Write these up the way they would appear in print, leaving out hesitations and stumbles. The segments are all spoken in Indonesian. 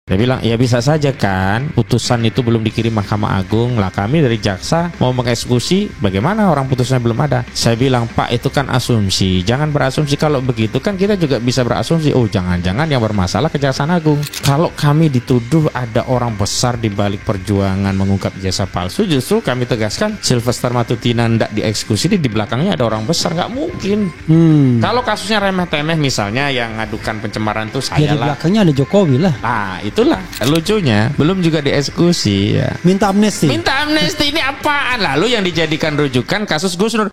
Dia bilang, ya bisa saja kan, putusan itu belum dikirim Mahkamah Agung. Lah kami dari jaksa mau mengeksekusi, bagaimana orang putusannya belum ada? Saya bilang, Pak, itu kan asumsi. Jangan berasumsi. Kalau begitu kan kita juga bisa berasumsi. Oh, jangan-jangan yang bermasalah Kejaksaan Agung. Kalau kami dituduh ada orang besar di balik perjuangan mengungkap ijazah palsu, justru kami tegaskan Sylvester Matutina tidak dieksekusi, di belakangnya ada orang besar. Nggak mungkin. Kalau kasusnya remeh-temeh misalnya yang ngadukan pencemaran itu saya ya, di belakangnya ada Jokowi lah. Nah, itulah lucunya, belum juga dieksekusi ya. Minta amnesti. Minta amnesti ini apaan? Lalu yang dijadikan rujukan kasus Gus Nur.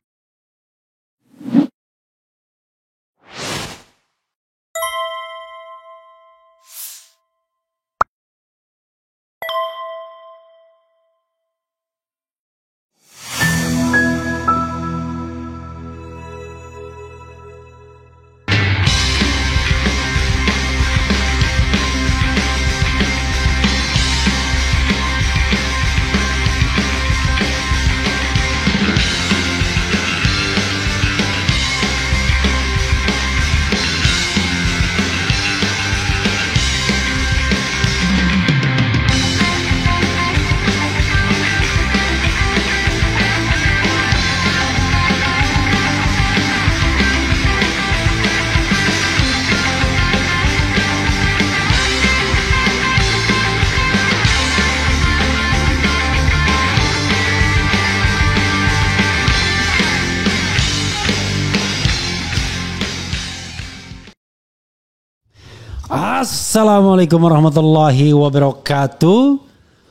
Assalamualaikum warahmatullahi wabarakatuh.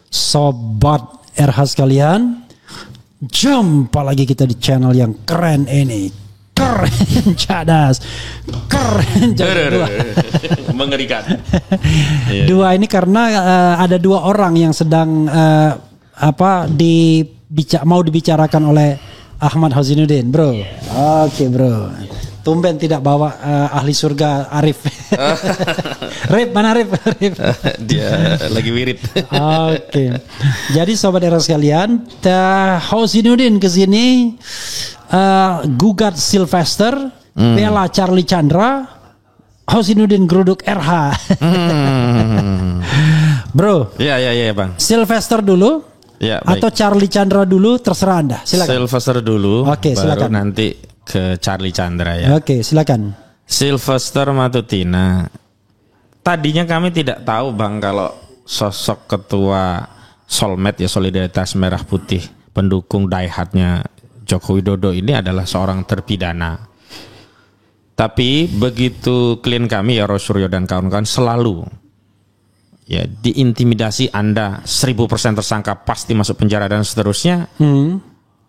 Sobat RH sekalian, jumpa lagi kita di channel yang keren ini. Keren cadas. Keren cadas. Mengerikan. Dua ini karena ada dua orang yang sedang mau dibicarakan oleh Ahmad Hazinuddin, bro. Oke, bro. Tumben tidak bawa ahli surga Arif. Rip, mana Rip? Dia lagi wirid. Oke. Jadi sobat era sekalian, Hazinuddin kesini gugat Sylvester, bela Charlie Chandra, Hazinuddin geruduk RH. Bro. Iya bang. Sylvester dulu. Ya, atau Charlie Chandra dulu, terserah Anda. Silakan. Sylvester dulu. Oke, silakan. Baru nanti ke Charlie Chandra ya. Oke, silakan. Sylvester Matutina. Tadinya kami tidak tahu bang kalau sosok ketua Solmed ya, Solidaritas Merah Putih, pendukung diehardnya Joko Widodo ini adalah seorang terpidana. Tapi begitu klien kami ya Rosuryo dan kawan-kawan selalu ya diintimidasi, Anda 1000% tersangka pasti masuk penjara dan seterusnya.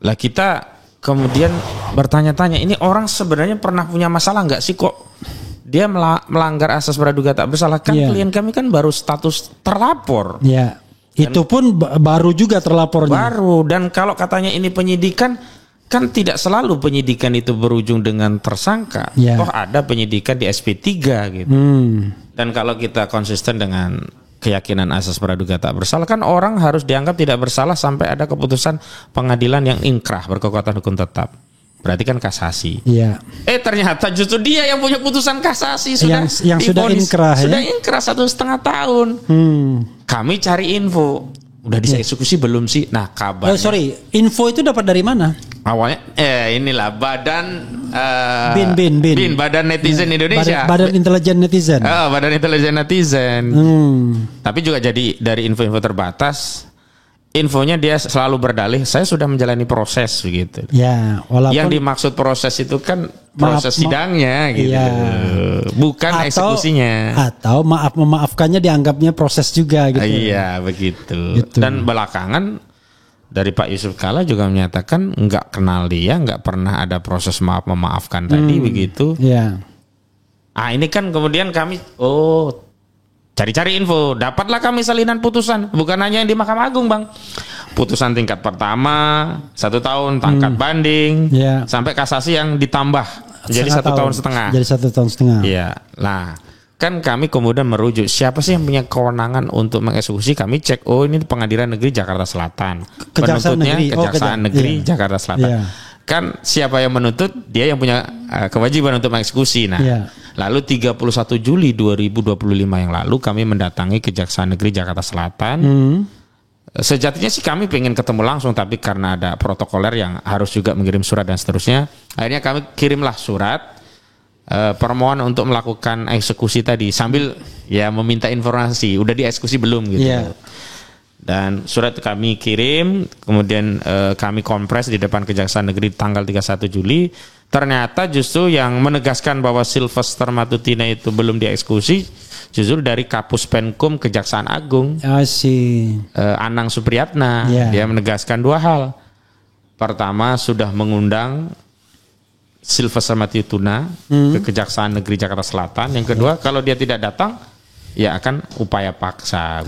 Lah kita kemudian bertanya-tanya, ini orang sebenarnya pernah punya masalah nggak sih kok dia melanggar asas praduga tak bersalah? Kan klien kami kan baru status terlapor. Ya, itu pun baru juga terlapornya. Baru, dan kalau katanya ini penyidikan, kan tidak selalu penyidikan itu berujung dengan tersangka. Toh ada penyidikan di SP3 gitu. Dan kalau kita konsisten dengan keyakinan asas praduga tak bersalah, kan orang harus dianggap tidak bersalah sampai ada keputusan pengadilan yang inkrah berkekuatan hukum tetap. Berarti kan kasasi. Iya. Ternyata justru dia yang punya putusan kasasi sudah yang sudah inkrah. Sudah inkrah 1,5 tahun. Kami cari info. Udah dieksekusi belum sih? Nah kabarnya. Info itu dapat dari mana? Awalnya inilah badan BIN Badan Netizen Indonesia. Badan Intelijen Netizen. Badan Intelijen Netizen. Tapi juga jadi dari info-info terbatas. Infonya dia selalu berdalih saya sudah menjalani proses begitu. Ya, walaupun yang dimaksud proses itu kan proses sidangnya gitu. Ya. Bukan eksekusinya. Atau memaafkannya dianggapnya proses juga gitu. Iya, begitu. Dan belakangan dari Pak Yusuf Kalla juga menyatakan nggak kenal dia, nggak pernah ada proses memaafkan tadi begitu. Iya. Ini kan kemudian kami cari-cari info, dapatlah kami salinan putusan, bukan hanya yang di Mahkamah Agung bang, putusan tingkat pertama 1 tahun, tangkat banding, sampai kasasi yang ditambah jadi 1,5 tahun. Jadi 1,5 tahun. Iya, nah kan kami kemudian merujuk siapa sih yang punya kewenangan untuk mengeksekusi. Kami cek, ini Pengadilan Negeri Jakarta Selatan, penuntutnya Kejaksaan Negeri Jakarta Selatan. kan siapa yang menuntut, dia yang punya kewajiban untuk mengeksekusi. Nah, lalu 31 Juli 2025 yang lalu kami mendatangi Kejaksaan Negeri Jakarta Selatan. Sejatinya sih kami pengen ketemu langsung, tapi karena ada protokoler yang harus juga mengirim surat dan seterusnya, akhirnya kami kirimlah surat permohonan untuk melakukan eksekusi tadi sambil ya meminta informasi udah dieksekusi belum gitu. Dan surat kami kirim, kemudian kami kompres di depan Kejaksaan Negeri tanggal 31 Juli. Ternyata justru yang menegaskan bahwa Sylvester Matutina itu belum dieksekusi justru dari Kapus Penkum Kejaksaan Agung. Anang Supriyatna. Dia menegaskan dua hal. Pertama, sudah mengundang Sylvester Matutina ke Kejaksaan Negeri Jakarta Selatan. Yang kedua, kalau dia tidak datang, ya akan upaya paksa.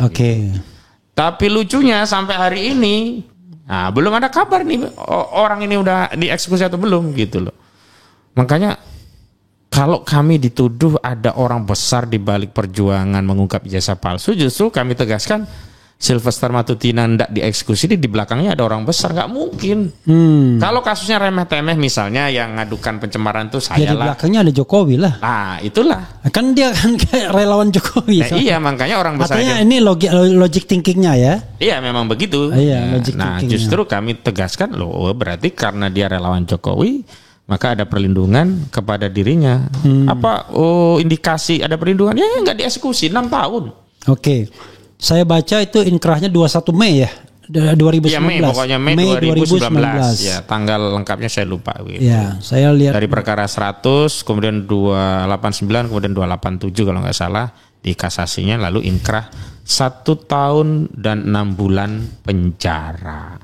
Tapi lucunya sampai hari ini, nah, belum ada kabar nih orang ini udah dieksekusi atau belum gitu loh. Makanya kalau kami dituduh ada orang besar di balik perjuangan mengungkap ijazah palsu, justru kami tegaskan Sylvester Matutina tidak dieksekusi, di belakangnya ada orang besar, nggak mungkin. Kalau kasusnya remeh-temeh misalnya yang ngadukan pencemaran itu saya lah. Di belakangnya ada Jokowi lah. Nah itulah. Kan dia kan kayak relawan Jokowi. Iya, makanya orang besar. Katanya ini logic thinkingnya ya. Iya, memang begitu. Nah justru kami tegaskan loh, berarti karena dia relawan Jokowi, maka ada perlindungan kepada dirinya. Apa indikasi ada perlindungan? Ya nggak dieksekusi 6 tahun. Saya baca itu inkrahnya 21 Mei ya, 2019. Ya Mei, pokoknya Mei 2019. Ya, tanggal lengkapnya saya lupa. Gitu. Ya, saya lihat. Dari perkara 100, kemudian 289, kemudian 287 kalau nggak salah di kasasinya, lalu inkrah 1 tahun dan 6 bulan penjara.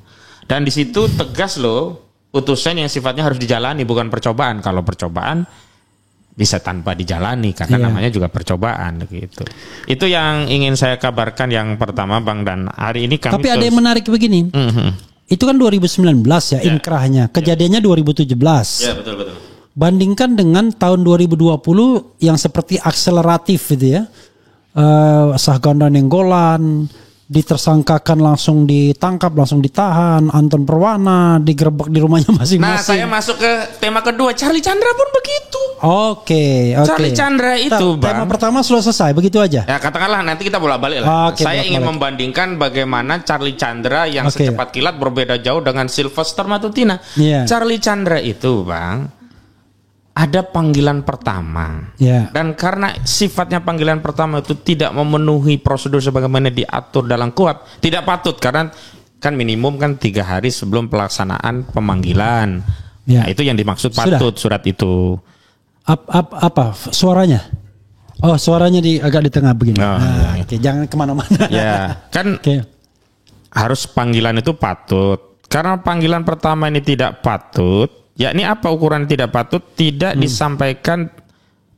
Dan di situ tegas loh, putusan yang sifatnya harus dijalani bukan percobaan. Kalau percobaan bisa tanpa dijalani karena namanya juga percobaan gitu. Itu yang ingin saya kabarkan yang pertama Bang, dan hari ini kami. Tapi ada yang menarik begini. Itu kan 2019 ya inkrahnya. Kejadiannya 2017. Ya, betul. Bandingkan dengan tahun 2020 yang seperti akseleratif gitu ya. Sahganda Nenggolan ditersangkakan langsung ditangkap, langsung ditahan. Anton Perwana digerebek di rumahnya masing-masing. Nah, saya masuk ke tema kedua. Charlie Chandra pun begitu. Charlie Chandra itu, Bang. Tema pertama sudah selesai, begitu aja. Ya, katakanlah nanti kita bolak-balik lah. Saya ingin membandingkan bagaimana Charlie Chandra yang secepat kilat berbeda jauh dengan Sylvester Matutina. Charlie Chandra itu, Bang, ada panggilan pertama, dan karena sifatnya panggilan pertama itu tidak memenuhi prosedur sebagaimana diatur dalam KUHP, tidak patut karena kan minimum kan 3 hari sebelum pelaksanaan pemanggilan. Nah, itu yang dimaksud patut surat itu. Apa suaranya? Oh, suaranya agak di tengah begini. Jangan kemana-mana. Ya, kan harus panggilan itu patut. Karena panggilan pertama ini tidak patut. Yakni apa ukuran tidak patut? Tidak disampaikan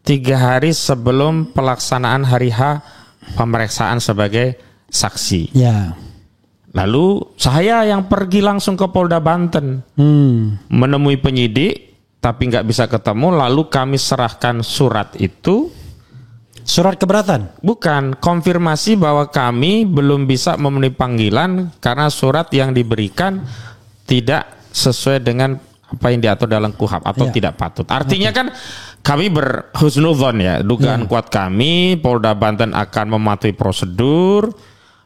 3 hari sebelum pelaksanaan hari H pemeriksaan sebagai saksi. Lalu saya yang pergi langsung ke Polda Banten menemui penyidik, tapi nggak bisa ketemu. Lalu kami serahkan surat itu. Surat keberatan? Bukan, konfirmasi bahwa kami belum bisa memenuhi panggilan karena surat yang diberikan tidak sesuai dengan apa yang diatur dalam KUHP atau tidak patut. Artinya kan kami berhusnudzon ya, dugaan kuat kami Polda Banten akan mematuhi prosedur,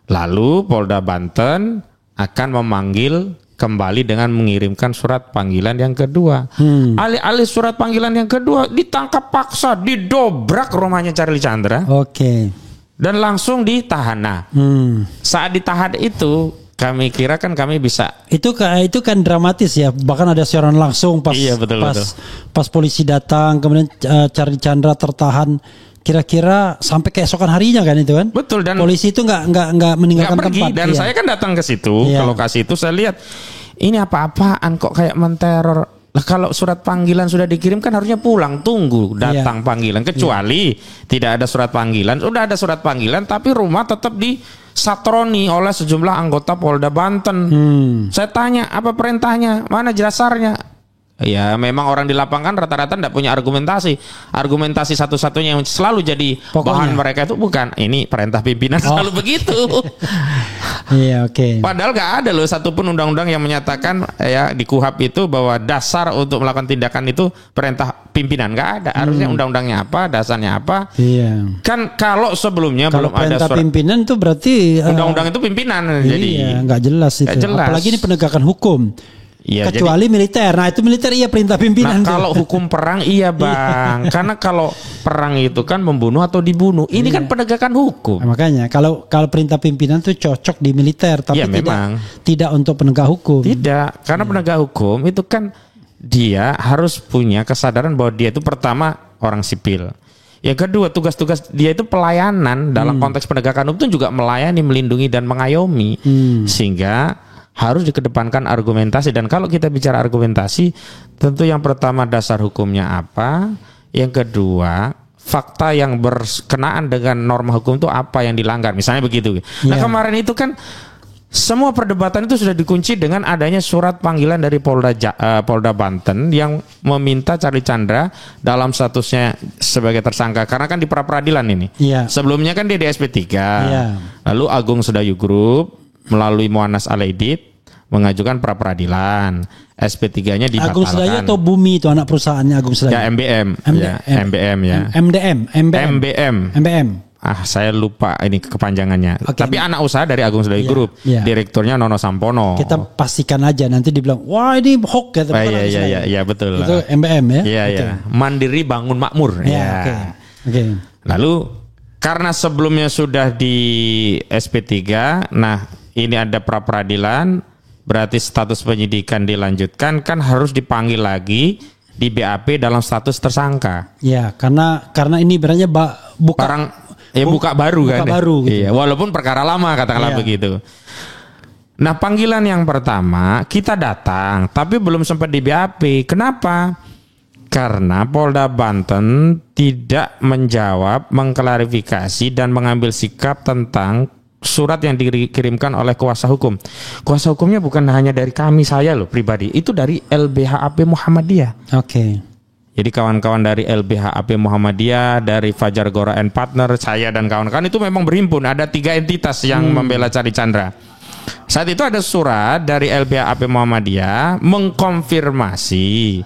lalu Polda Banten akan memanggil kembali dengan mengirimkan surat panggilan yang kedua. Alih-alih surat panggilan yang kedua ditangkap paksa, didobrak rumahnya Charlie Chandra. Dan langsung ditahan. Nah, saat ditahan itu kami kira kan kami bisa. Itu kan dramatis ya. Bahkan ada siaran langsung pas pas polisi datang, kemudian Charlie Chandra tertahan. Kira-kira sampai keesokan harinya kan itu kan? Betul, dan polisi itu nggak meninggalkan tempat. Dan saya kan datang ke situ, ke lokasi itu, saya lihat ini apa-apaan kok kayak menteror. Lah kalau surat panggilan sudah dikirim kan harusnya pulang, tunggu datang panggilan. Kecuali tidak ada surat panggilan, sudah ada surat panggilan tapi rumah tetap disatroni oleh sejumlah anggota Polda Banten. Saya tanya apa perintahnya, mana jasarnya? Ya memang orang di lapangan rata-rata tidak punya argumentasi. Argumentasi satu-satunya yang selalu jadi bahan mereka itu bukan ini perintah pimpinan, selalu begitu. Iya, oke. Padahal nggak ada loh satupun undang-undang yang menyatakan ya di KUHP itu bahwa dasar untuk melakukan tindakan itu perintah pimpinan, nggak ada. Harusnya undang-undangnya apa, dasarnya apa. Iya. Kan kalau sebelumnya Kalau belum ada perintah pimpinan itu berarti undang-undang itu pimpinan. Iya, Jadi nggak jelas itu. Nggak jelas. Apalagi ini penegakan hukum. Iya, kecuali militer. Nah itu militer iya perintah pimpinan. Nah kalau hukum perang iya bang. Karena kalau perang itu kan membunuh atau dibunuh. Ini kan penegakan hukum. Nah, makanya kalau perintah pimpinan itu cocok di militer, tapi ya, tidak untuk penegak hukum. Tidak, karena penegak hukum itu kan dia harus punya kesadaran bahwa dia itu pertama orang sipil. Yang kedua tugas-tugas dia itu pelayanan dalam konteks penegakan hukum itu juga melayani, melindungi dan mengayomi. Sehingga harus dikedepankan argumentasi, dan kalau kita bicara argumentasi tentu yang pertama dasar hukumnya apa, yang kedua fakta yang berkenaan dengan norma hukum itu apa yang dilanggar, misalnya begitu. Nah kemarin itu kan semua perdebatan itu sudah dikunci dengan adanya surat panggilan dari Polda Banten yang meminta Charlie Chandra dalam statusnya sebagai tersangka, karena kan di pra peradilan ini. Sebelumnya kan dia di SP3, lalu Agung Sedayu Group melalui Muanas Alaidit mengajukan pra peradilan. SP3-nya dibatalkan. Agung Sedayu atau Bumi itu anak perusahaannya Agung Sedayu? Ya MBM. MBM ya. MBM. Ah, saya lupa ini kepanjangannya. Tapi anak usaha dari Agung Sedayu Group. Direkturnya Nono Sampono. Kita pastikan aja nanti dibilang, wah ini hoax ya. Iya betul. Itu MBM ya. Iya. Mandiri Bangun Makmur. Ya. Oke. Lalu karena sebelumnya sudah di SP3, nah ini ada pra peradilan, berarti status penyidikan dilanjutkan, kan harus dipanggil lagi di BAP dalam status tersangka. Ya, karena ini berarti buka baru kan. Baru, gitu. Iya, walaupun perkara lama katakanlah begitu. Nah, panggilan yang pertama kita datang, tapi belum sempat di BAP. Kenapa? Karena Polda Banten tidak menjawab, mengklarifikasi dan mengambil sikap tentang surat yang dikirimkan oleh kuasa hukum. Kuasa hukumnya bukan hanya dari saya loh pribadi, itu dari LBHAP Muhammadiyah. Oke. Jadi kawan-kawan dari LBHAP Muhammadiyah, dari Fajar Gora and Partner, saya dan kawan-kawan itu memang berhimpun. Ada 3 entitas yang membela Charlie Chandra. Saat itu ada surat dari LBHAP Muhammadiyah mengkonfirmasi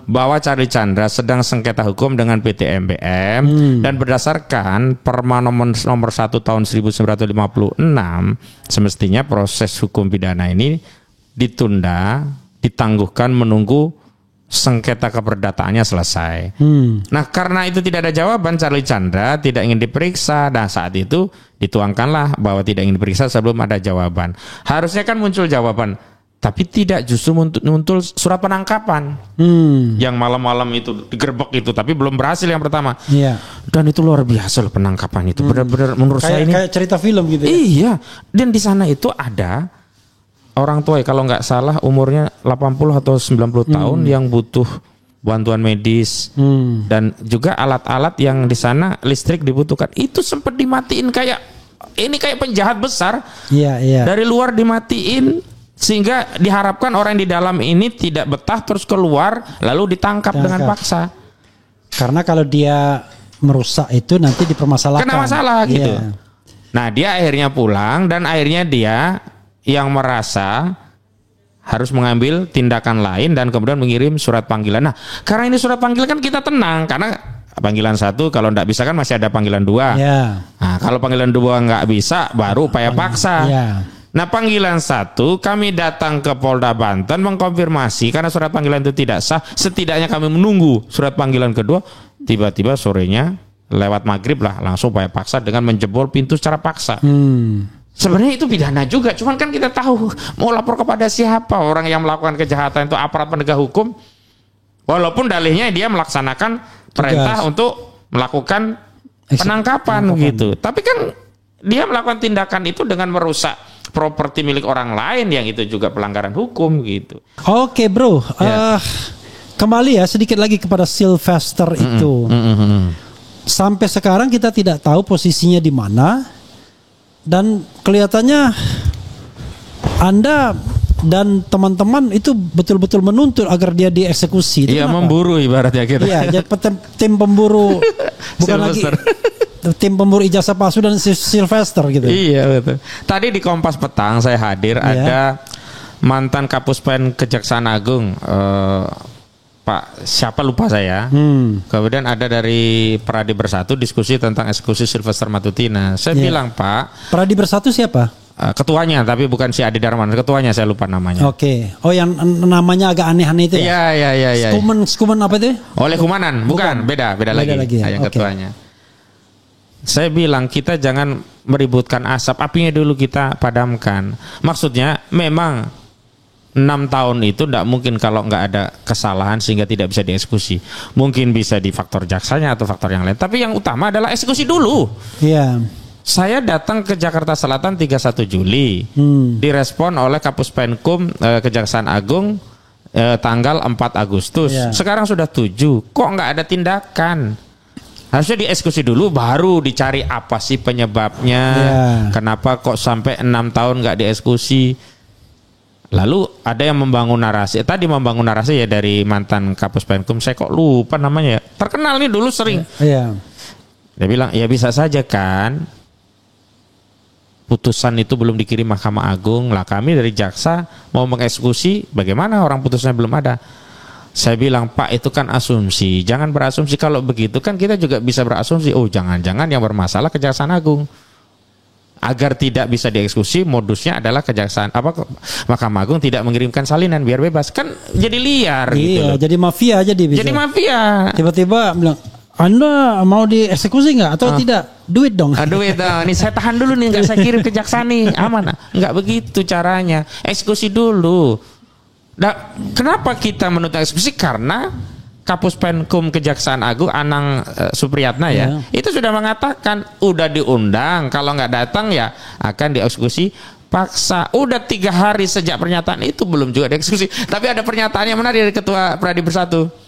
bahwa Charlie Chandra sedang sengketa hukum dengan PT MBM dan berdasarkan Perma nomor 1 tahun 1956 semestinya proses hukum pidana ini ditunda, ditangguhkan menunggu sengketa keperdataannya selesai. Nah karena itu tidak ada jawaban, Charlie Chandra tidak ingin diperiksa. Nah saat itu dituangkanlah bahwa tidak ingin diperiksa sebelum ada jawaban. Harusnya kan muncul jawaban, tapi tidak, justru muncul surat penangkapan yang malam-malam itu digerebek itu, tapi belum berhasil yang pertama. Dan itu luar biasa loh penangkapan itu, benar-benar menurut saya ini kayak cerita film gitu. Iya, dan di sana itu ada orang tua kalau nggak salah umurnya 80 atau 90 tahun yang butuh bantuan medis dan juga alat-alat yang di sana listrik dibutuhkan. Itu sempat dimatiin kayak penjahat besar. Dari luar dimatiin sehingga diharapkan orang di dalam ini tidak betah terus keluar lalu ditangkap dengan paksa. Karena kalau dia merusak itu nanti dipermasalahkan. Kena masalah gitu. Nah, dia akhirnya pulang dan akhirnya dia yang merasa harus mengambil tindakan lain dan kemudian mengirim surat panggilan. Nah, karena ini surat panggilan kan kita tenang, karena panggilan 1 kalau tidak bisa kan masih ada panggilan 2. Nah, kalau panggilan 2 nggak bisa baru upaya paksa. Nah, panggilan 1 kami datang ke Polda Banten mengkonfirmasi karena surat panggilan itu tidak sah. Setidaknya kami menunggu surat panggilan kedua. Tiba-tiba sorenya lewat maghrib lah langsung upaya paksa dengan menjebol pintu secara paksa. Sebenarnya itu pidana juga, cuman kan kita tahu mau lapor kepada siapa orang yang melakukan kejahatan itu aparat penegak hukum. Walaupun dalihnya dia melaksanakan perintah untuk melakukan penangkapan gitu. Tapi kan dia melakukan tindakan itu dengan merusak properti milik orang lain yang itu juga pelanggaran hukum gitu. Oke, bro. Kembali ya sedikit lagi kepada Sylvester itu. Sampai sekarang kita tidak tahu posisinya di mana. Dan kelihatannya Anda dan teman-teman itu betul-betul menuntut agar dia dieksekusi. Iya, memburu ibaratnya kita. Iya, jadi tim pemburu bukan lagi tim pemburu ijazah palsu dan Sylvester gitu. Iya betul. Tadi di Kompas Petang saya hadir, ada mantan Kapuspen Kejaksaan Agung, Pak siapa lupa saya. Kemudian ada dari Pradi Bersatu diskusi tentang eksekusi Sylvester Matutina. Saya bilang, Pak, Pradi Bersatu siapa? Ketuanya, tapi bukan si Adi Darman. Ketuanya saya lupa namanya. Oke. Oh, yang namanya agak aneh-aneh itu ya? Iya. Skuman apa itu? Oleh Kumanan, bukan. Beda lagi ya? Yang ketuanya. Saya bilang kita jangan meributkan asap, apinya dulu kita padamkan. Maksudnya memang 6 tahun itu tidak mungkin kalau nggak ada kesalahan sehingga tidak bisa dieksekusi. Mungkin bisa di faktor jaksanya atau faktor yang lain. Tapi yang utama adalah eksekusi dulu. Iya. Saya datang ke Jakarta Selatan 31 Juli. Direspon oleh Kapuspenkum Kejaksaan Agung tanggal 4 Agustus. Sekarang sudah 7. Kok nggak ada tindakan? Harusnya dieksekusi dulu baru dicari apa sih penyebabnya. Kenapa kok sampai 6 tahun nggak dieksekusi. Lalu ada yang membangun narasi. Tadi membangun narasi ya dari mantan Kapuspenkum. Saya kok lupa namanya ya. Terkenal nih dulu sering. Dia bilang ya bisa saja kan. Putusan itu belum dikirim Mahkamah Agung. Lah kami dari jaksa mau mengeksekusi. Bagaimana orang putusannya belum ada. Saya bilang, Pak, itu kan asumsi. Jangan berasumsi. Kalau begitu kan kita juga bisa berasumsi. Oh, jangan-jangan yang bermasalah Kejaksaan Agung. Agar tidak bisa dieksekusi, modusnya adalah Mahkamah Agung tidak mengirimkan salinan biar bebas. Kan jadi liar gitu loh. Jadi mafia aja dia bisa. Jadi mafia. Tiba-tiba bilang, Anda mau dieksekusi nggak atau tidak? Duit dong. Duit dong. Ini saya tahan dulu nih, nggak saya kirim ke jaksa nih, aman. Nggak begitu caranya. Eksekusi dulu. Nah, kenapa kita menuntut eksekusi? Karena Kapuspenkum Kejaksaan Agung Anang Supriyatna itu sudah mengatakan udah diundang, kalau nggak datang ya akan dieksekusi paksa. Udah 3 hari sejak pernyataan itu belum juga dieksekusi. Tapi ada pernyataan yang menarik dari Ketua Pradi Bersatu.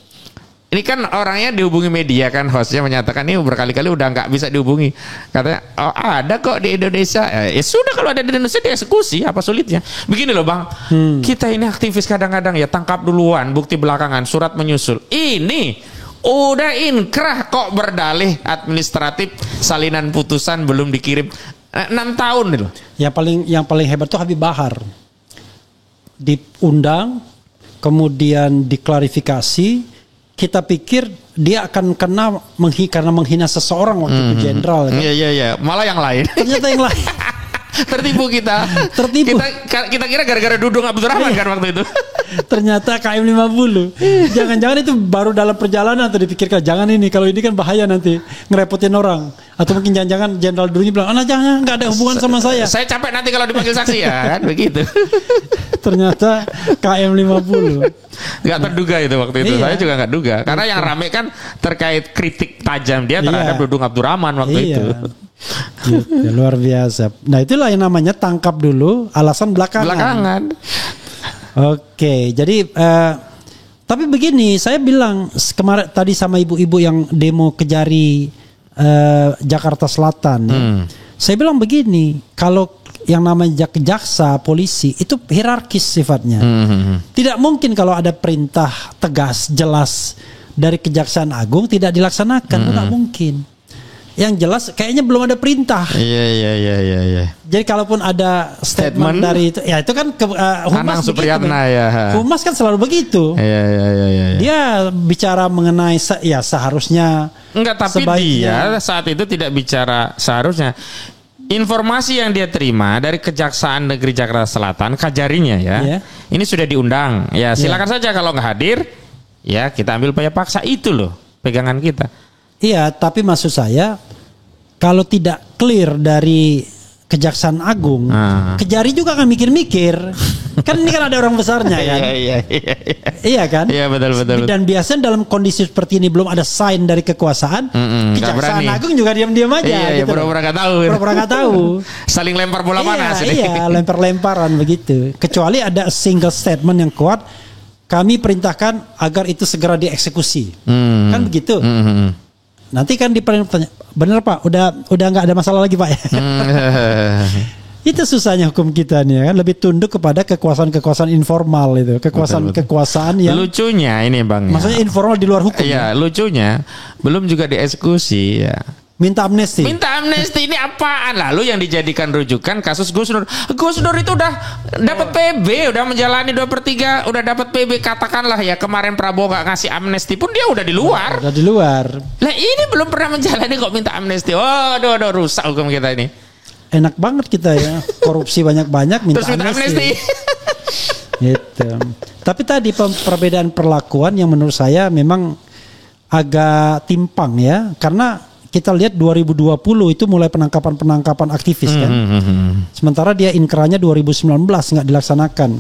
Ini kan orangnya dihubungi media kan, hostnya menyatakan ini berkali-kali udah nggak bisa dihubungi. Katanya oh, ada kok di Indonesia. Ya sudah kalau ada di Indonesia dieksekusi, apa sulitnya? Begini loh Bang, kita ini aktivis kadang-kadang ya tangkap duluan, bukti belakangan, surat menyusul. Ini udah inkrah kok berdalih administratif, salinan putusan belum dikirim 6 tahun nih loh. Yang paling hebat tuh Habib Bahar. Diundang, kemudian diklarifikasi. Kita pikir dia akan kena karena menghina seseorang waktu itu jenderal. Kan? Iya. Malah yang lain. Ternyata yang lain. Tertipu kita. Kita kira gara-gara Dudung Abdurrahman kan waktu itu. Ternyata KM 50. Jangan-jangan itu baru dalam perjalanan atau dipikirkan jangan ini, kalau ini kan bahaya nanti ngerepotin orang. Atau mungkin jangan-jangan jenderal dulunya bilang, jangan nggak ada hubungan sama saya. Saya capek nanti kalau dipanggil saksi ya kan begitu. Ternyata KM 50. Nggak terduga itu waktu itu. Saya juga nggak duga. Karena yang rame kan terkait kritik tajam dia terhadap Dudung Abdurrahman waktu itu. Gitu, luar biasa. Nah itulah yang namanya tangkap dulu, alasan belakangan. Oke, jadi tapi begini, saya bilang kemarin tadi sama ibu-ibu yang demo Kejari Jakarta Selatan. Saya bilang begini, kalau yang namanya jaksa, polisi itu hierarkis sifatnya. Tidak mungkin kalau ada perintah tegas, jelas dari Kejaksaan Agung tidak dilaksanakan, tidak mungkin. Yang jelas kayaknya belum ada perintah. Iya. Jadi kalaupun ada statement dari itu, ya itu kan Humas Supriyatna ya. Humas kan selalu begitu. Iya. Dia bicara mengenai ya seharusnya. Enggak, tapi sebaiknya. Dia saat itu tidak bicara seharusnya. Informasi yang dia terima dari Kejaksaan Negeri Jakarta Selatan, Kajarinya ya. Ini sudah diundang. Ya, silakan saja kalau nggak hadir, ya kita ambil upaya paksa, itu loh pegangan kita. Iya, tapi maksud saya kalau tidak clear dari Kejaksaan Agung, Kejari juga akan mikir-mikir. Kan ini kan ada orang besarnya kan. Iya kan? Iya betul. Dan biasanya dalam kondisi seperti ini belum ada sign dari kekuasaan, Kejaksaan Agung juga diam-diam aja. Iya, gitu. Pura-pura nggak tahu. Saling lempar bola panas. Iya, lempar-lemparan begitu. Kecuali ada single statement yang kuat, kami perintahkan agar itu segera dieksekusi. Kan begitu. Nanti kan dipertanya, bener Pak, udah nggak ada masalah lagi Pak ya. Itu susahnya hukum kita nih kan, lebih tunduk kepada kekuasaan-kekuasaan informal itu, kekuasaan yang lucunya ini Bang. Maksudnya informal di luar hukum. Iya, lucunya belum juga dieksekusi ya. Minta amnesti. Minta amnesti ini apaan? Lalu yang dijadikan rujukan kasus Gus Nur. Gus Nur itu udah dapat PB, udah menjalani 2/3, udah dapat PB, katakanlah ya kemarin Prabowo gak ngasih amnesti pun dia udah di luar. Udah di luar. Lah ini belum pernah menjalani kok minta amnesti. Waduh, rusak hukum kita ini. Enak banget kita ya, korupsi banyak-banyak minta amnesti. Gitu. Tapi tadi perbedaan perlakuan yang menurut saya memang agak timpang ya, karena kita lihat 2020 itu mulai penangkapan aktivis kan. Sementara dia inkrahnya 2019 nggak dilaksanakan.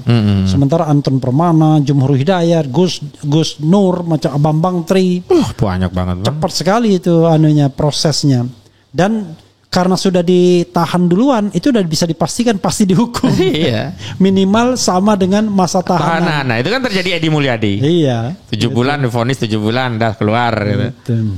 Sementara Anton Permana, Jumhur Hidayat, Gus Nur, macam Bambang Tri. Banyak banget. Cepat sekali itu prosesnya. Dan karena sudah ditahan duluan, itu udah bisa dipastikan pasti dihukum. Iya. Minimal sama dengan masa tahanan. Nah, itu kan terjadi Edi Mulyadi. Iya. 7 bulan divonis 7 bulan dah keluar gitu.